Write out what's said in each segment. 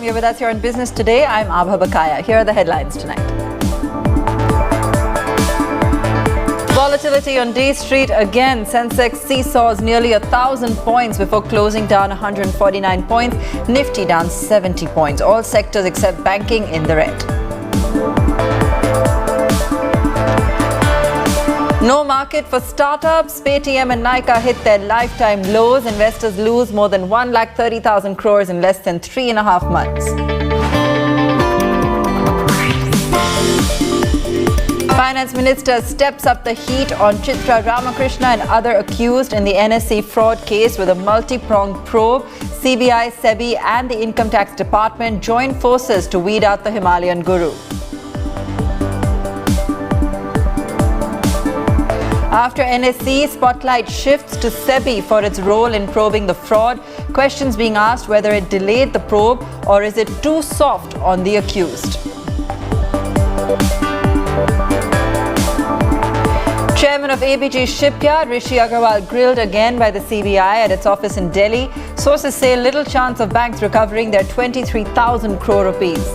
You're with us here on Business Today. I'm Abha Bakaya. Here are the headlines tonight. Volatility on D Street again. Sensex seesaws nearly 1,000 points before closing down 149 points. Nifty down 70 points. All sectors except banking in the red. No market for startups. Paytm and Nykaa hit their lifetime lows. Investors lose more than 1,30,000 crores in less than 3.5 months. Finance Minister steps up the heat on Chitra Ramakrishna and other accused in the NSE fraud case with a multi-pronged probe. CBI, SEBI and the Income Tax Department join forces to weed out the Himalayan guru. After NSE, spotlight shifts to SEBI for its role in probing the fraud. Questions being asked whether it delayed the probe or is it too soft on the accused. Chairman of ABG Shipyard Rishi Agarwal grilled again by the CBI at its office in Delhi. Sources say little chance of banks recovering their 23,000 crore rupees.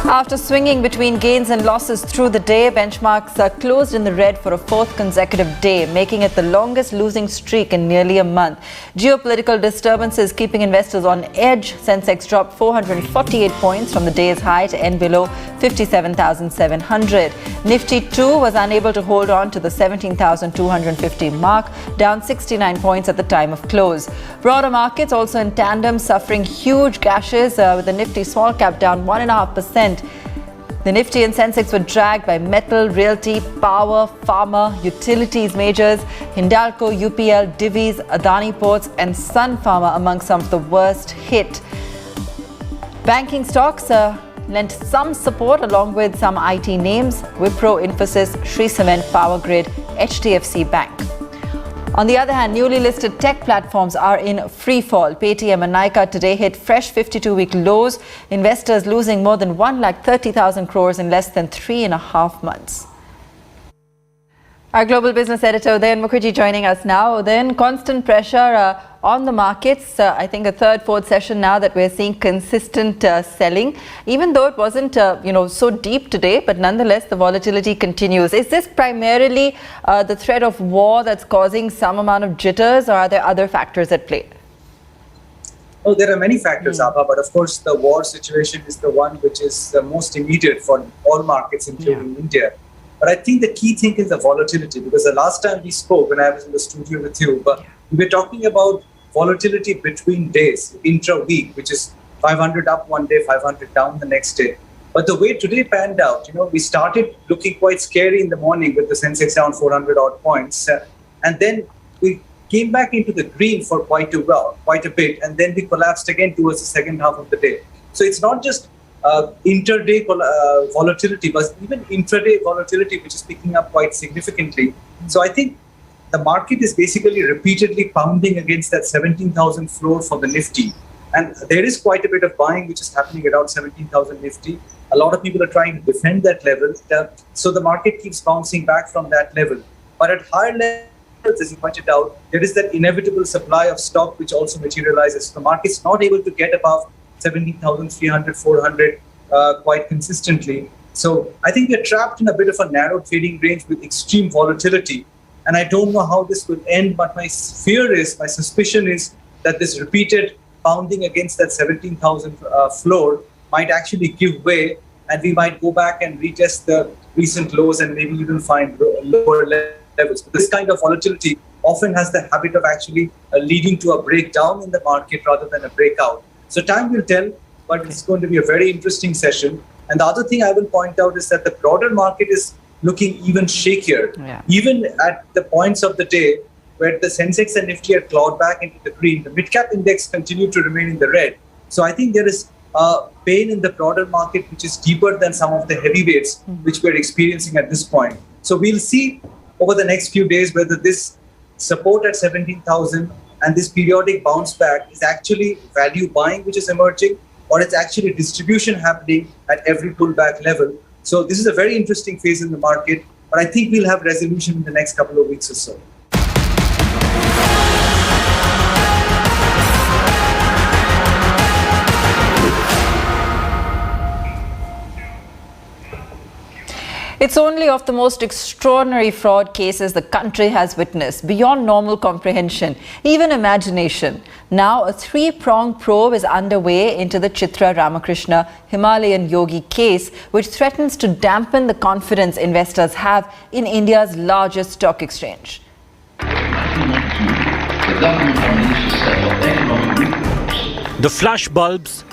After swinging between gains and losses through the day, benchmarks are closed in the red for a fourth consecutive day, making it the longest losing streak in nearly a month. Geopolitical disturbances keeping investors on edge. Sensex dropped 448 points from the day's high to end below 57,700. Nifty too was unable to hold on to the 17,250 mark, down 69 points at the time of close. Broader markets also in tandem suffering huge gashes, with the Nifty small cap down 1.5%. The Nifty and Sensex were dragged by metal, realty, power, pharma, utilities majors, Hindalco, UPL, Divi's, Adani Ports and Sun Pharma among some of the worst hit. Banking stocks lent some support along with some IT names: Wipro, Infosys, Shree Cement, Power Grid, HDFC Bank. On the other hand, newly listed tech platforms are in free fall. Paytm and Nykaa today hit fresh 52-week lows. Investors losing more than 1,30,000 crores in less than 3.5 months. Our global business editor Udayan Mukherjee joining us now. Then constant pressure on the markets. I think a third, fourth session now that we're seeing consistent selling, even though it wasn't so deep today, but nonetheless the volatility continues. Is this primarily the threat of war that's causing some amount of jitters, or are there other factors at play? Oh, there are many factors, Abha, but of course the war situation is the one which is the most immediate for all markets, including India. But I think the key thing is the volatility, because the last time we spoke, when I was in the studio with you, we were talking about volatility between days, intra-week, which is 500 up one day, 500 down the next day. But the way today panned out, we started looking quite scary in the morning with the Sensex down 400 odd points. And then we came back into the green for quite a bit. And then we collapsed again towards the second half of the day. So it's not just intraday volatility, but even intraday volatility, which is picking up quite significantly. So I think the market is basically repeatedly pounding against that 17,000 floor for the Nifty. And there is quite a bit of buying which is happening around 17,000 Nifty. A lot of people are trying to defend that level. So the market keeps bouncing back from that level. But at higher levels, as you pointed out, there is that inevitable supply of stock which also materializes. The market's not able to get above 17,300, 400 quite consistently. So I think we're trapped in a bit of a narrow trading range with extreme volatility. And I don't know how this will end, but my suspicion is that this repeated pounding against that 17,000 floor might actually give way, and we might go back and retest the recent lows and maybe even find lower levels. But this kind of volatility often has the habit of actually leading to a breakdown in the market rather than a breakout. So time will tell, but it's going to be a very interesting session. And the other thing I will point out is that the broader market is looking even shakier, even at the points of the day where the Sensex and Nifty are clawed back into the green. The mid-cap index continued to remain in the red. So I think there is pain in the broader market, which is deeper than some of the heavyweights, which we're experiencing at this point. So we'll see over the next few days whether this support at 17,000 and this periodic bounce back is actually value buying which is emerging, or it's actually distribution happening at every pullback level. So this is a very interesting phase in the market, but I think we'll have resolution in the next couple of weeks or so. It's only of the most extraordinary fraud cases the country has witnessed, beyond normal comprehension, even imagination. Now, a three-pronged probe is underway into the Chitra Ramakrishna Himalayan Yogi case, which threatens to dampen the confidence investors have in India's largest stock exchange. The flash bulbs,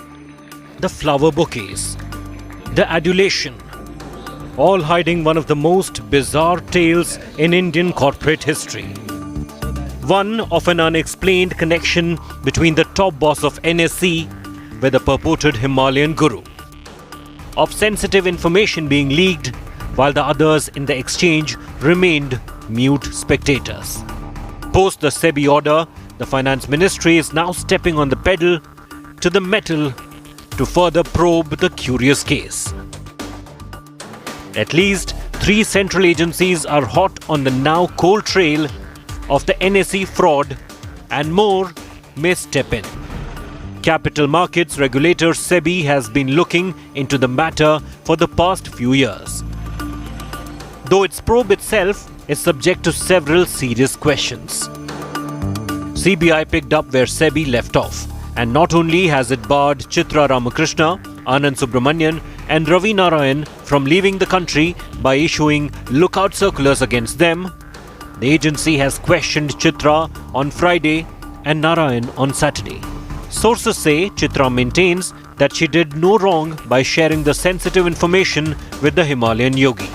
the flower bouquets, the adulation, all hiding one of the most bizarre tales in Indian corporate history. One of an unexplained connection between the top boss of NSE with a purported Himalayan guru, of sensitive information being leaked while the others in the exchange remained mute spectators. Post the SEBI order, the Finance Ministry is now stepping on the pedal to the metal to further probe the curious case. At least 3 central agencies are hot on the now cold trail of the NSE fraud, and more may step in. Capital markets regulator SEBI has been looking into the matter for the past few years, though its probe itself is subject to several serious questions. CBI picked up where SEBI left off, and not only has it barred Chitra Ramakrishna, Anand Subramanian and Ravi Narayan from leaving the country by issuing lookout circulars against them, the agency has questioned Chitra on Friday and Narayan on Saturday. Sources say Chitra maintains that she did no wrong by sharing the sensitive information with the Himalayan yogi,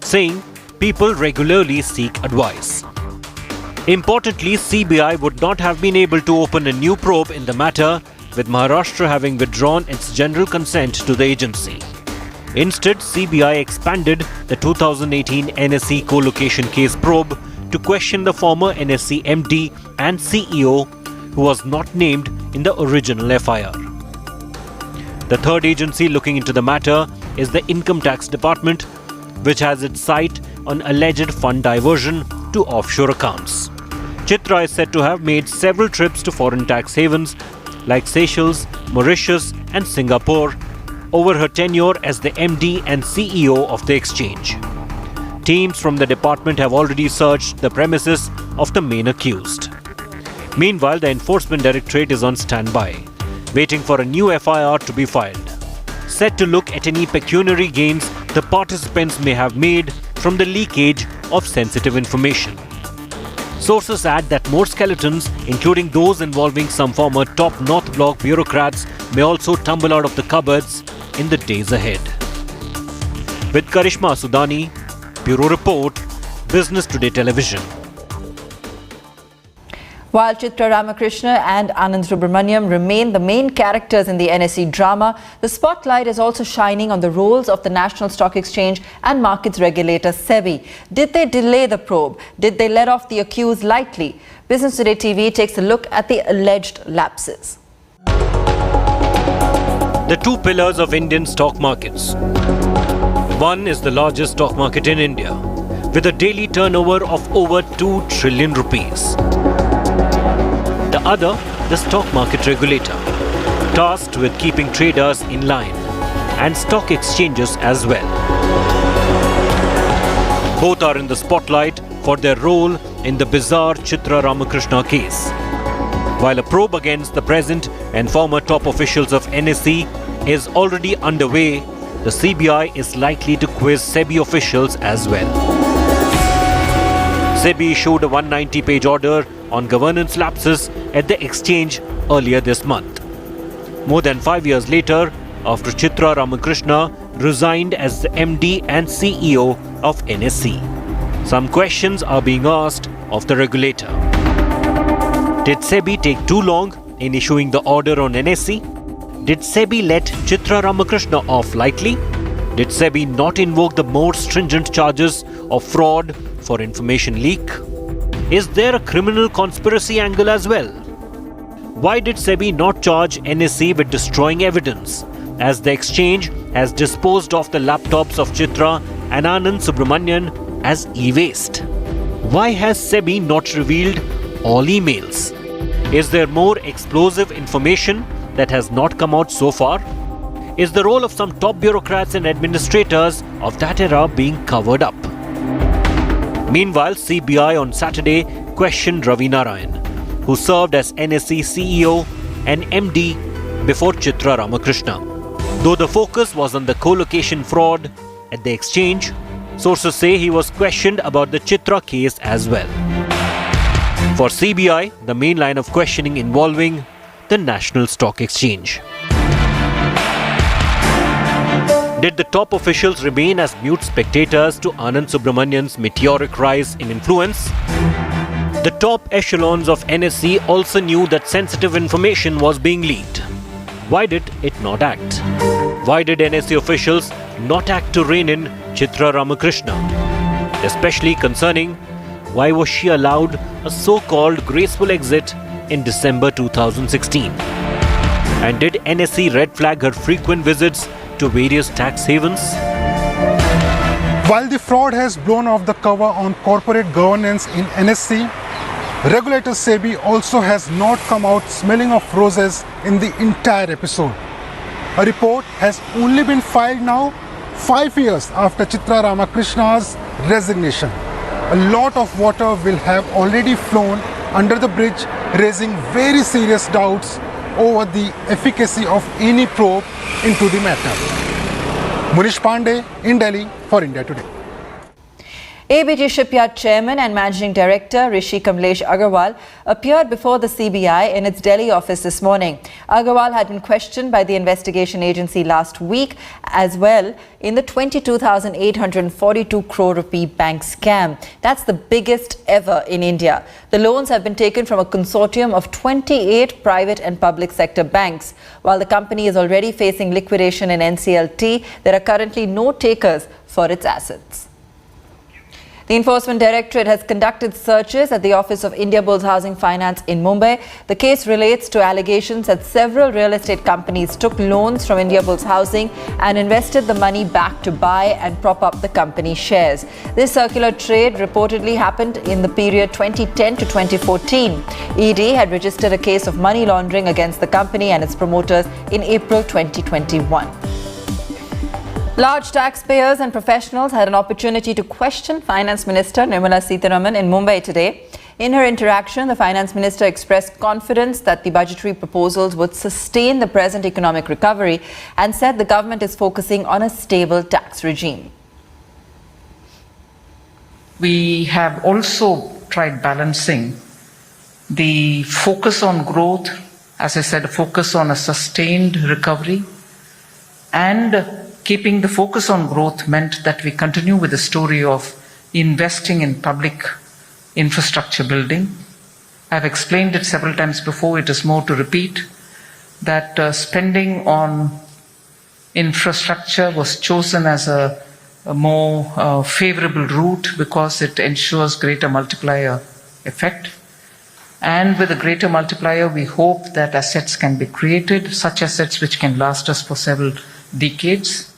saying people regularly seek advice. Importantly, CBI would not have been able to open a new probe in the matter, with Maharashtra having withdrawn its general consent to the agency. Instead, CBI expanded the 2018 NSE co-location case probe to question the former NSE MD and CEO, who was not named in the original FIR. The third agency looking into the matter is the Income Tax Department, which has its sight on alleged fund diversion to offshore accounts. Chitra is said to have made several trips to foreign tax havens like Seychelles, Mauritius and Singapore over her tenure as the MD and CEO of the exchange. Teams from the department have already searched the premises of the main accused. Meanwhile, the Enforcement Directorate is on standby, waiting for a new FIR to be filed, set to look at any pecuniary gains the participants may have made from the leakage of sensitive information. Sources add that more skeletons, including those involving some former top North Block bureaucrats, may also tumble out of the cupboards in the days ahead. With Karishma Sudani, Bureau Report, Business Today Television. While Chitra Ramakrishna and Anand Subramaniam remain the main characters in the NSE drama, the spotlight is also shining on the roles of the National Stock Exchange and markets regulator SEBI. Did they delay the probe? Did they let off the accused lightly? Business Today TV takes a look at the alleged lapses. The two pillars of Indian stock markets. One is the largest stock market in India, with a daily turnover of over 2 trillion rupees. The other, the stock market regulator, tasked with keeping traders in line, and stock exchanges as well. Both are in the spotlight for their role in the bizarre Chitra Ramakrishna case. While a probe against the present and former top officials of NSE is already underway, the CBI is likely to quiz SEBI officials as well. SEBI issued a 190-page order on governance lapses at the exchange earlier this month. More than 5 years later, after Chitra Ramakrishna resigned as the MD and CEO of NSE. Some questions are being asked of the regulator. Did SEBI take too long in issuing the order on NSE? Did SEBI let Chitra Ramakrishna off lightly? Did SEBI not invoke the more stringent charges of fraud for information leak? Is there a criminal conspiracy angle as well? Why did SEBI not charge NSE with destroying evidence, as the exchange has disposed of the laptops of Chitra and Anand Subramanian as e-waste? Why has SEBI not revealed all emails? Is there more explosive information that has not come out so far? is the role of some top bureaucrats and administrators of that era being covered up. Meanwhile, CBI on Saturday questioned Ravi Narayan, who served as NSE CEO and MD before Chitra Ramakrishna. Though the focus was on the co-location fraud at the exchange, sources say he was questioned about the Chitra case as well. For CBI, the main line of questioning involving the National Stock Exchange. Did the top officials remain as mute spectators to Anand Subramanian's meteoric rise in influence? The top echelons of NSE also knew that sensitive information was being leaked. Why did it not act? Why did NSE officials not act to rein in Chitra Ramakrishna? Especially concerning why was she allowed a so-called graceful exit in December 2016? And did NSE red flag her frequent visits to various tax havens? While the fraud has blown off the cover on corporate governance in NSE, regulator SEBI also has not come out smelling of roses in the entire episode. A report has only been filed now 5 years after Chitra Ramakrishna's resignation. A lot of water will have already flown under the bridge, raising very serious doubts over the efficacy of any probe into the matter. Munish Pandey in Delhi for India Today. ABG Shipyard Chairman and Managing Director Rishi Agarwal appeared before the CBI in its Delhi office this morning. Agarwal had been questioned by the investigation agency last week as well in the 22,842 crore rupee bank scam. That's the biggest ever in India. The loans have been taken from a consortium of 28 private and public sector banks. While the company is already facing liquidation in NCLT, there are currently no takers for its assets. The Enforcement Directorate has conducted searches at the office of Indiabulls Housing Finance in Mumbai. The case relates to allegations that several real estate companies took loans from Indiabulls Housing and invested the money back to buy and prop up the company shares. This circular trade reportedly happened in the period 2010 to 2014. ED had registered a case of money laundering against the company and its promoters in April 2021. Large taxpayers and professionals had an opportunity to question Finance Minister Nirmala Sitharaman in Mumbai today. In her interaction, the Finance Minister expressed confidence that the budgetary proposals would sustain the present economic recovery and said the government is focusing on a stable tax regime. We have also tried balancing the focus on growth, as I said, a focus on a sustained recovery, and keeping the focus on growth meant that we continue with the story of investing in public infrastructure building. I've explained it several times before, it is more to repeat, that spending on infrastructure was chosen as a more favorable route because it ensures greater multiplier effect. And with a greater multiplier, we hope that assets can be created, such assets which can last us for several decades.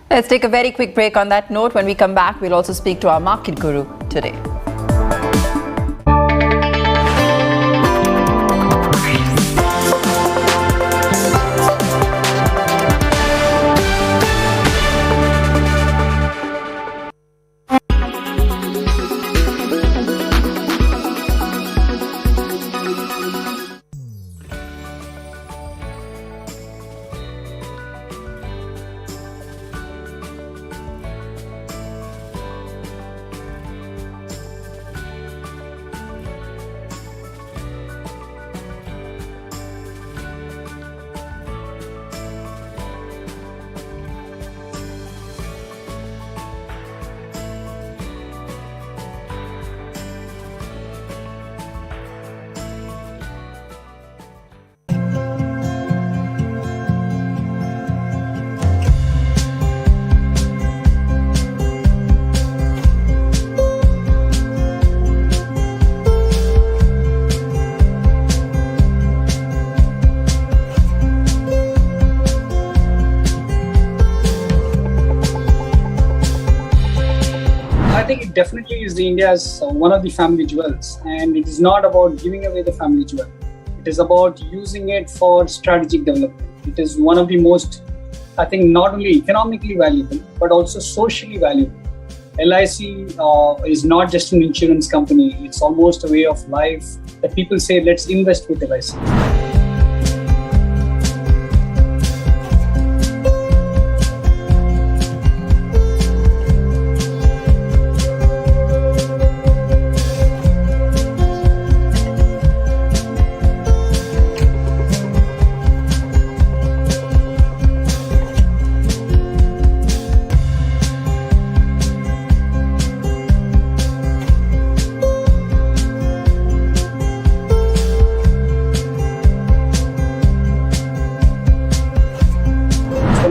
Let's take a very quick break on that note. When we come back, we'll also speak to our market guru today. It definitely is India's one of the family jewels, and it is not about giving away the family jewel. It is about using it for strategic development. It is one of the most I think not only economically valuable, but also socially valuable. LIC is not just an insurance company, it's almost a way of life that people say, let's invest with LIC.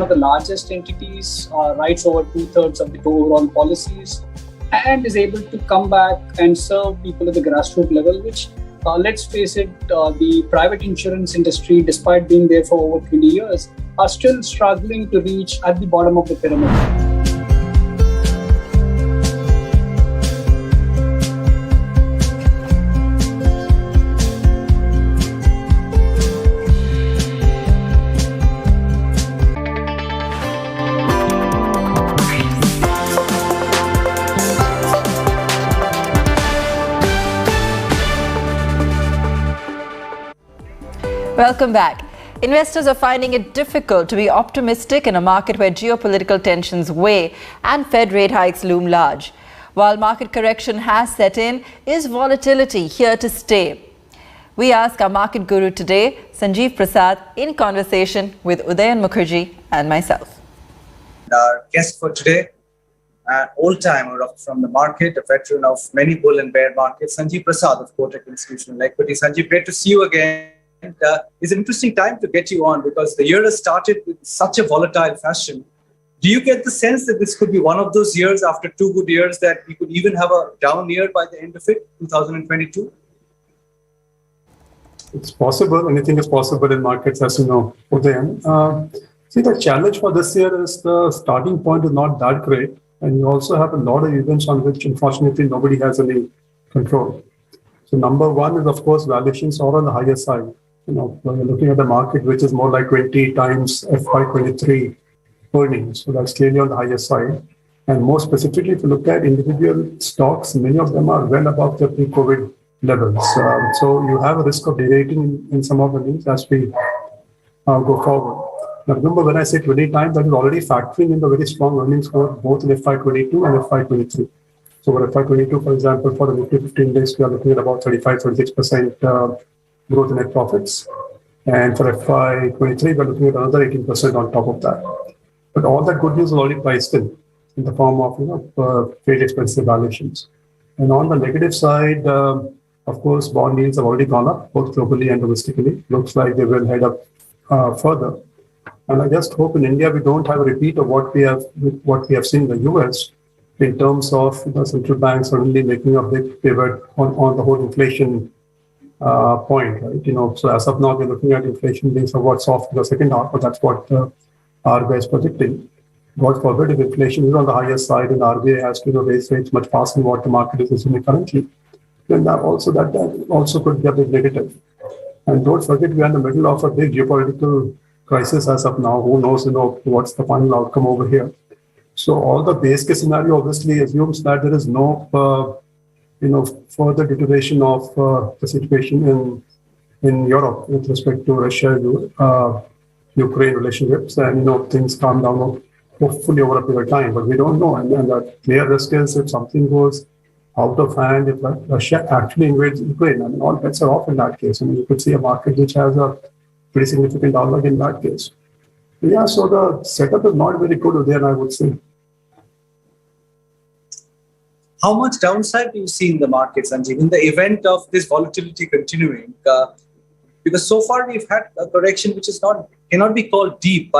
The largest entities writes over 2/3 of the overall policies and is able to come back and serve people at the grassroots level, which let's face it, the private insurance industry, despite being there for over 20 years, are still struggling to reach at the bottom of the pyramid. Welcome back. Investors are finding it difficult to be optimistic in a market where geopolitical tensions weigh and Fed rate hikes loom large. While market correction has set in, is volatility here to stay? We ask our market guru today, Sanjeev Prasad, in conversation with Udayan Mukherjee and myself. Our guest for today, an old-timer from the market, a veteran of many bull and bear markets, Sanjeev Prasad of Kotak Institutional Equity. Sanjeev, great to see you again. And it's an interesting time to get you on because the year has started with such a volatile fashion. Do you get the sense that this could be one of those years after 2 good years that we could even have a down year by the end of it, 2022? It's possible. Anything is possible in markets, as you know, Udayan. See, the challenge for this year is the starting point is not that great. And you also have a lot of events on which, unfortunately, nobody has any control. So number one is, of course, valuations are on the higher side. When you're looking at the market, which is more like 20 times FY23 earnings. So that's clearly on the higher side. And more specifically, if you look at individual stocks, many of them are well above the pre-COVID levels. So you have a risk of derating in some of the things as we go forward. Now, remember, when I say 20 times, that is already factoring in the very strong earnings growth both in FY22 and FY23. So for FY22, for example, for the Nifty 15 days, we are looking at about 35-36% growth in net profits. And for FY23, we're looking at another 18% on top of that. But all that good news is already priced in the form of fairly expensive valuations. And on the negative side, of course, bond yields have already gone up, both globally and domestically. Looks like they will head up further. And I just hope in India we don't have a repeat of what we have seen in the US in terms of central banks suddenly making a big pivot on the whole inflation point, right? So as of now, we're looking at inflation being somewhat soft in the second half, but that's what RBI is projecting. God forbid if inflation is on the higher side and RBI has to raise rates much faster than what the market is assuming currently, then that also could be a big negative. And don't forget, we are in the middle of a big geopolitical crisis as of now. Who knows, what's the final outcome over here? So all the base case scenario obviously assumes that there is no further deterioration of the situation in Europe with respect to Russia-Ukraine relationships, and things calm down hopefully over a period of time. But we don't know, and the clear risk is if something goes out of hand, if Russia actually invades Ukraine, all bets are off in that case. You could see a market which has a pretty significant downward in that case. Yeah, so the setup is not very good there, I would say. How much downside do you see in the markets, Sanjeev, in the event of this volatility continuing? Because so far we've had a correction which cannot be called deep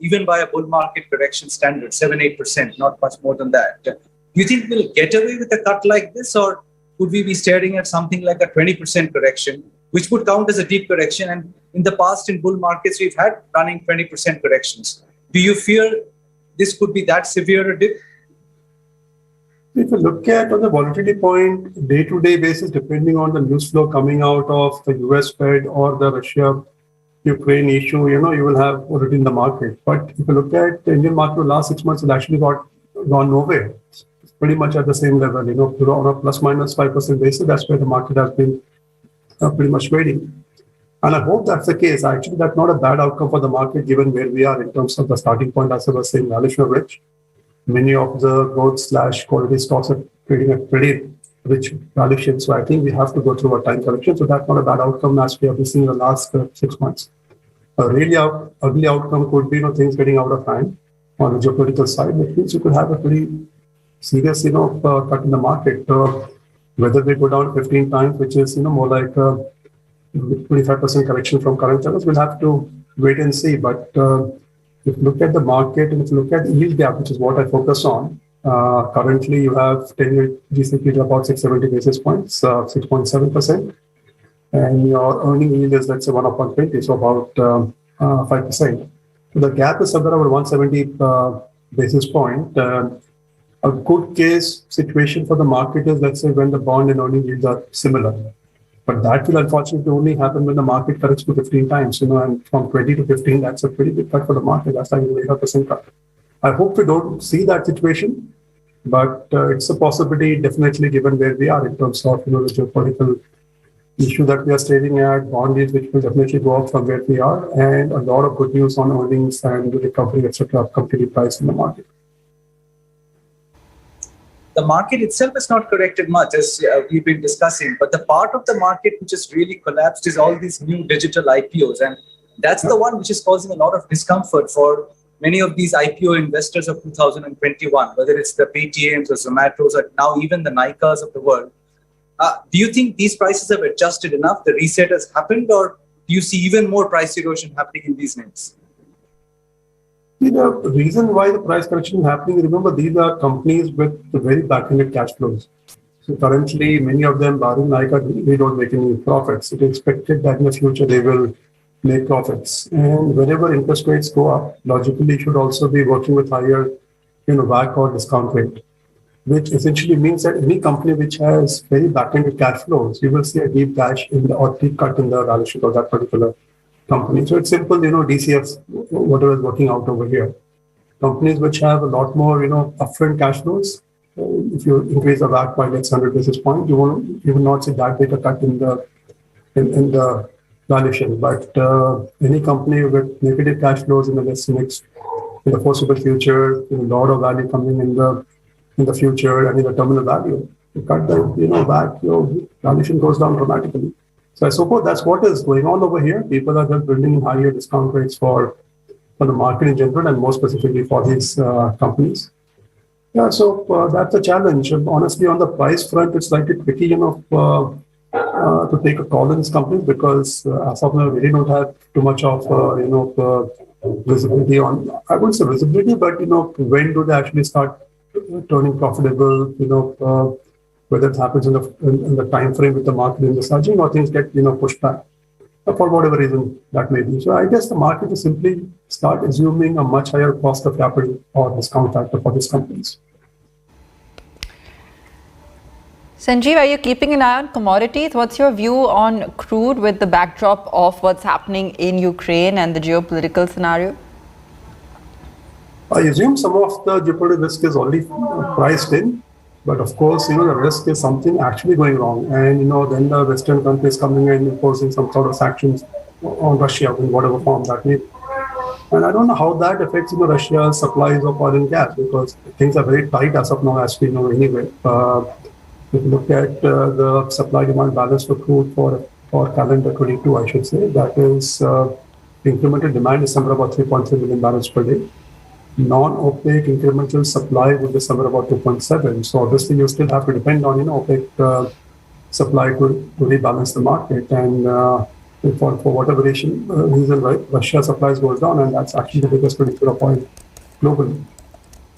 even by a bull market correction standard, 7-8%, not much more than that. Do you think we'll get away with a cut like this, or could we be staring at something like a 20% correction, which would count as a deep correction? And in the past, in bull markets, we've had running 20% corrections. Do you fear this could be that severe a dip? If you look at on the volatility point, day-to-day basis, depending on the news flow coming out of the US Fed or the Russia Ukraine issue, you will have volatility in the market. But if you look at the Indian market, the last 6 months, it actually gone nowhere. It's pretty much at the same level, on a plus minus 5% basis. That's where the market has been pretty much trading. And I hope that's the case. Actually, that's not a bad outcome for the market, given where we are in terms of the starting point, as I was saying, valuation of rich. Many of the growth/quality stocks are trading at pretty rich valuation. So I think we have to go through a time correction. So that's not a bad outcome as we have been seeing in the last 6 months. A really ugly outcome could be things getting out of hand on the geopolitical side, which means you could have a pretty serious cut in the market. Whether they go down 15 times, which is more like 25% correction from current levels, we'll have to wait and see. But if you look at the market and if you look at yield gap, which is what I focus on, currently you have 10-year GCP to about 670 basis points, 6.7%. And your earning yield is, let's say, 1 upon 20, so about 5%. So the gap is somewhere over 170 basis point. A good case situation for the market is, let's say, when the bond and earning yields are similar. But that will unfortunately only happen when the market corrects to 15 times, and from 20 to 15, that's a pretty big cut for the market. That's like an 8% cut. I hope we don't see that situation, but it's a possibility, definitely, given where we are in terms of, the geopolitical issue that we are staring at, bond yields, which will definitely go up from where we are, and a lot of good news on earnings and recovery, etc., completely priced in the market. The market itself has not corrected much, as we've been discussing, but the part of the market which has really collapsed is all these new digital IPOs. And that's the one which is causing a lot of discomfort for many of these IPO investors of 2021, whether it's the Paytms or Zomatos or now even the Nykaas of the world. Do you think these prices have adjusted enough? The reset has happened, or do you see even more price erosion happening in these names? The reason why the price correction is happening, remember, these are companies with very back-ended cash flows. So currently, many of them, barring Nykaa, they don't make any profits. It is expected that in the future they will make profits. And whenever interest rates go up, logically, you should also be working with higher, WACC or discount rate, which essentially means that any company which has very back-ended cash flows, you will see a deep dash or deep cut in the balance sheet of that particular company. So it's simple, DCFs, whatever is working out over here. Companies which have a lot more, upfront cash flows, if you increase the WACC by, let's say, 100 basis points, you will not see that big a cut in the valuation. But any company with negative cash flows in the foreseeable future, a lot of value coming in the future and in the terminal value, you cut the back, your valuation goes down dramatically. So I suppose that's what is going on over here. People are just building in higher discount rates for the market in general, and more specifically for these companies. Yeah, so that's a challenge. Honestly, on the price front, it's slightly tricky, to take a call in these companies, because as of now, we really don't have too much of, visibility on, I wouldn't say visibility, but, when do they actually start turning profitable, whether it happens in the time frame with the market in the surging, or things get, pushed back for whatever reason that may be. So I guess the market will simply start assuming a much higher cost of capital or discount factor for these companies. Sanjeev, are you keeping an eye on commodities? What's your view on crude with the backdrop of what's happening in Ukraine and the geopolitical scenario? I assume some of the geopolitical risk is already priced in, but of course, the risk is something actually going wrong, and then the Western countries coming in imposing some sort of sanctions on Russia in whatever form that may be. And I don't know how that affects Russia's supplies of oil and gas, because things are very tight as of now, as we know anyway. If you look at the supply-demand balance for crude for calendar 22, I should say, that is incremental demand is somewhere about 3.3 million barrels per day. Non-OPEC incremental supply would be somewhere about 2.7. So obviously, you still have to depend on OPEC supply to rebalance the market. And for whatever reason, Russia supplies goes down, and that's actually the biggest producer of oil globally.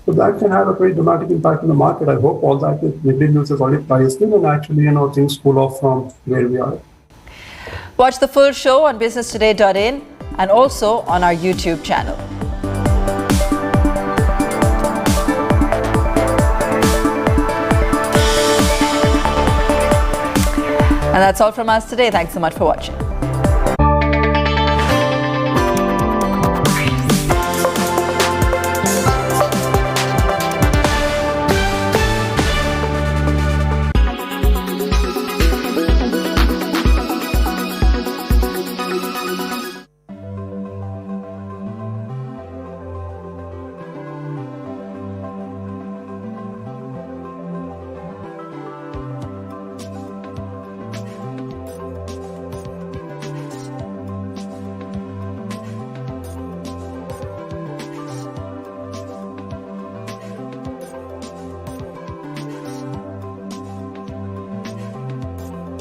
So that can have a very dramatic impact on the market. I hope all that negative news is already priced in, and actually, things cool off from where we are. Watch the full show on businesstoday.in and also on our YouTube channel. And that's all from us today. Thanks so much for watching.